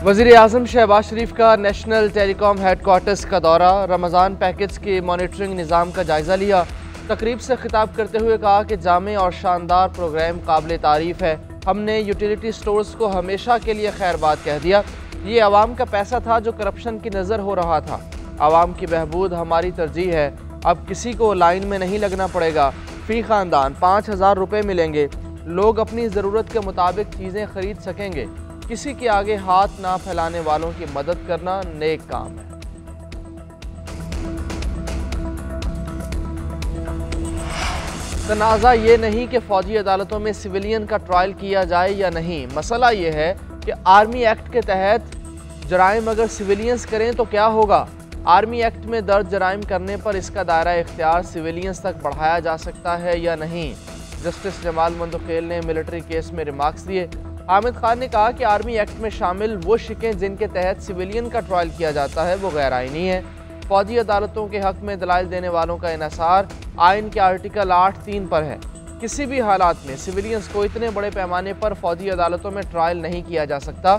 वज़ीर आज़म शहबाज शरीफ का national telecom headquarters का दौरा, रमज़ान पैकेज के मॉनिटरिंग निज़ाम का जायज़ा लिया। तकरीब से खिताब करते हुए कहा कि जामे और शानदार प्रोग्राम काबिल तारीफ़ है। हमने यूटिलिटी स्टोर्स को हमेशा के लिए खैरबाद कह दिया। ये आवाम का पैसा था जो करप्शन की नज़र हो रहा था। आवाम की बहबूद हमारी तरजीह है। अब किसी को लाइन में नहीं लगना पड़ेगा। फ़ी ख़ानदान 5,000 रुपये मिलेंगे। लोग अपनी ज़रूरत के मुताबिक चीज़ें खरीद सकेंगे। किसी के आगे हाथ ना फैलाने वालों की मदद करना नेक काम है। तनाज़ा ये नहीं कि फ़ौजी अदालतों में सिविलियन का ट्रायल किया जाए या नहीं। मसला ये है कि आर्मी एक्ट के तहत जराइम अगर सिविलियंस करें तो क्या होगा। आर्मी एक्ट में दर्ज जराइम करने पर इसका दायरा इख्तियार सिविलियंस तक बढ़ाया जा सकता है या नहीं। जस्टिस जमाल मंदुखेल ने मिलिट्री केस में रिमार्क्स दिए। हामिद खान ने कहा कि आर्मी एक्ट में शामिल वो शिकें जिनके तहत सिविलियन का ट्रायल किया जाता है वो गैर आइनी है। फौजी अदालतों के हक में दलाइल देने वालों का इन्हिसार आइन के आर्टिकल 8(3) पर है। किसी भी हालात में सिविलियंस को इतने बड़े पैमाने पर फौजी अदालतों में ट्रायल नहीं किया जा सकता।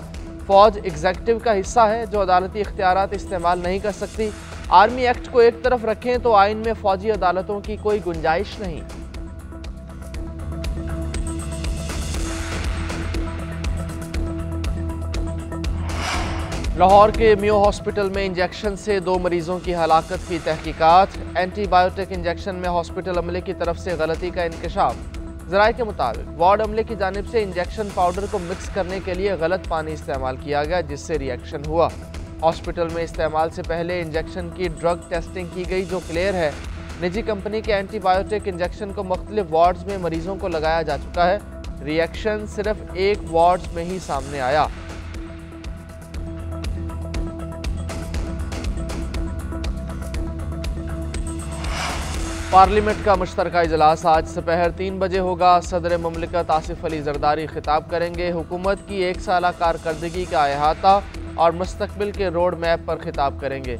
फौज एग्जीक्यूटिव का हिस्सा है जो अदालती इख्तियारात इस्तेमाल नहीं कर सकती। आर्मी एक्ट को एक तरफ रखें तो आइन में फौजी अदालतों की कोई गुंजाइश नहीं। लाहौर के मियो हॉस्पिटल में इंजेक्शन से 2 मरीजों की हलाकत की तहकीकात। एंटीबायोटिक इंजेक्शन में हॉस्पिटल अमले की तरफ से गलती का इंकशाफ। ज़राए के मुताबिक वार्ड अमले की जानिब से इंजेक्शन पाउडर को मिक्स करने के लिए गलत पानी इस्तेमाल किया गया जिससे रिएक्शन हुआ। हॉस्पिटल में इस्तेमाल से पहले इंजेक्शन की ड्रग टेस्टिंग की गई जो क्लियर है। निजी कंपनी के एंटीबायोटिक इंजेक्शन को मुख्तलिफ वार्ड्स में मरीजों को लगाया जा चुका है। रिएक्शन सिर्फ एक वार्ड में ही सामने आया। पार्लियामेंट का मुश्तरका इजलास आज दोपहर 3 बजे होगा। सदर मुमलिकत आसिफ अली जरदारी खिताब करेंगे। हुकूमत की 1 साला कारकर्दगी का अहाता और मुस्तकबिल के रोड मैप पर खिताब करेंगे।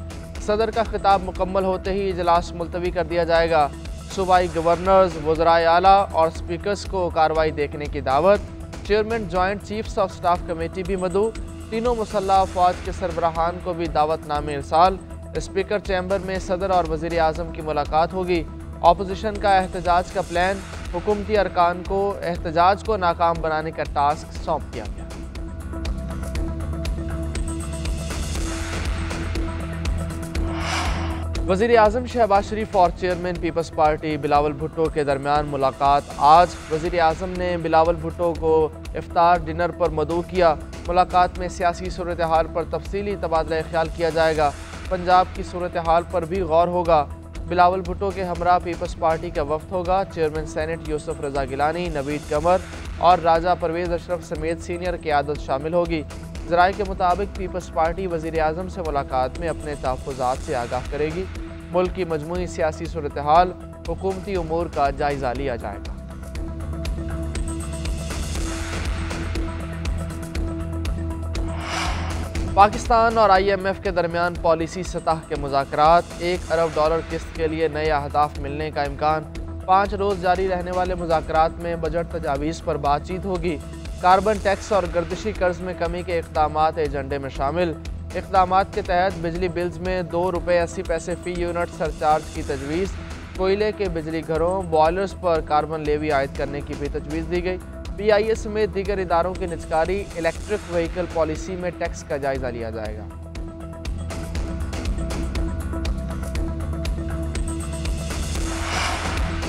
सदर का खिताब मुकम्मल होते ही इजलास मुलतवी कर दिया जाएगा। सूबाई गवर्नर्स, वज़राए आला और स्पीकर्स को कार्रवाई देखने की दावत। Chairman joint chiefs of staff committee भी मदऊ। तीनों मुसल्लह अफवाज के सरबराहान को भी दावतनामे इरसाल। स्पीकर चैम्बर में सदर और वज़ीर आज़म की मुलाकात होगी। ऑपोजिशन का एहतजाज का प्लान। हुकूमती अरकान को एहतजाज को नाकाम बनाने का टास्क सौंप दिया गया। वज़ीर आज़म शहबाज शरीफ और chairman People's Party Bilawal Bhutto के दरमियान मुलाकात आज। वज़ीर आज़म ने बिलावल भुट्टो को इफ्तार डिनर पर मदऊ किया। मुलाकात में सियासी सूरत हाल पर तफसीली तबादला ख्याल किया जाएगा। पंजाब की सूरत हाल पर भी गौर होगा। बिलावल भुट्टो के हमरा पीपल्स पार्टी का वफ्द होगा। चेयरमैन सेनेट यूसुफ रजा गिलानी, नवीद कमर और राजा परवेज़ अशरफ समेत सीनियर क़यादत शामिल होगी। ज़राए के मुताबिक पीपल्स पार्टी वज़ीर आज़म से मुलाकात में अपने तहफ़्फ़ुज़ात से आगाह करेगी। मुल्क की मजमूई सियासी सूरत हाल, हुकूमती उमूर का जायज़ा लिया जाएगा। पाकिस्तान और IMF के दरमियान पॉलिसी सतह के मुज़ाकरात। $1 अरब किस्त के लिए नए अहदाफ मिलने का इम्कान। 5 रोज़ जारी रहने वाले मुज़ाकरात में बजट तजावीज़ पर बातचीत होगी। कार्बन टैक्स और गर्दिशी कर्ज में कमी के इक़दामात एजेंडे में शामिल। इक़दामात के तहत बिजली बिल्स में ₹2.80 फ़ी यूनिट सरचार्ज की तजवीज़। कोयले के बिजली घरों, बॉयलर्स पर कार्बन लेवी आयद करने की भी तजवीज़ दी गई। PIA समेत दीगर इदारों की निजकारी इलेक्ट्रिक व्हीकल पॉलिसी में टैक्स का जायजा लिया जाएगा।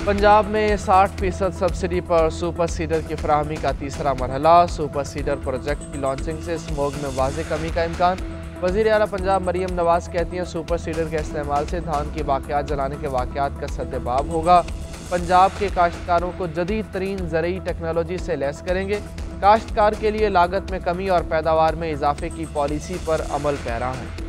पंजाब में 60% सब्सिडी पर सुपर सीडर की फराहमी का तीसरा मरहला। सुपर सीडर प्रोजेक्ट की लॉन्चिंग से स्मोग में वाज़ेह कमी का इम्कान। वज़ीर आला पंजाब मरियम नवाज़ कहती हैं सुपर सीडर के इस्तेमाल से धान की बाक़ियात जलाने के वाक़यात का सद्देबाब होगा। पंजाब के काश्तकारों को जदीद तरीन ज़रूरी टेक्नोलॉजी से लैस करेंगे। काश्तकार के लिए लागत में कमी और पैदावार में इजाफे की पॉलिसी पर अमल पैरा है।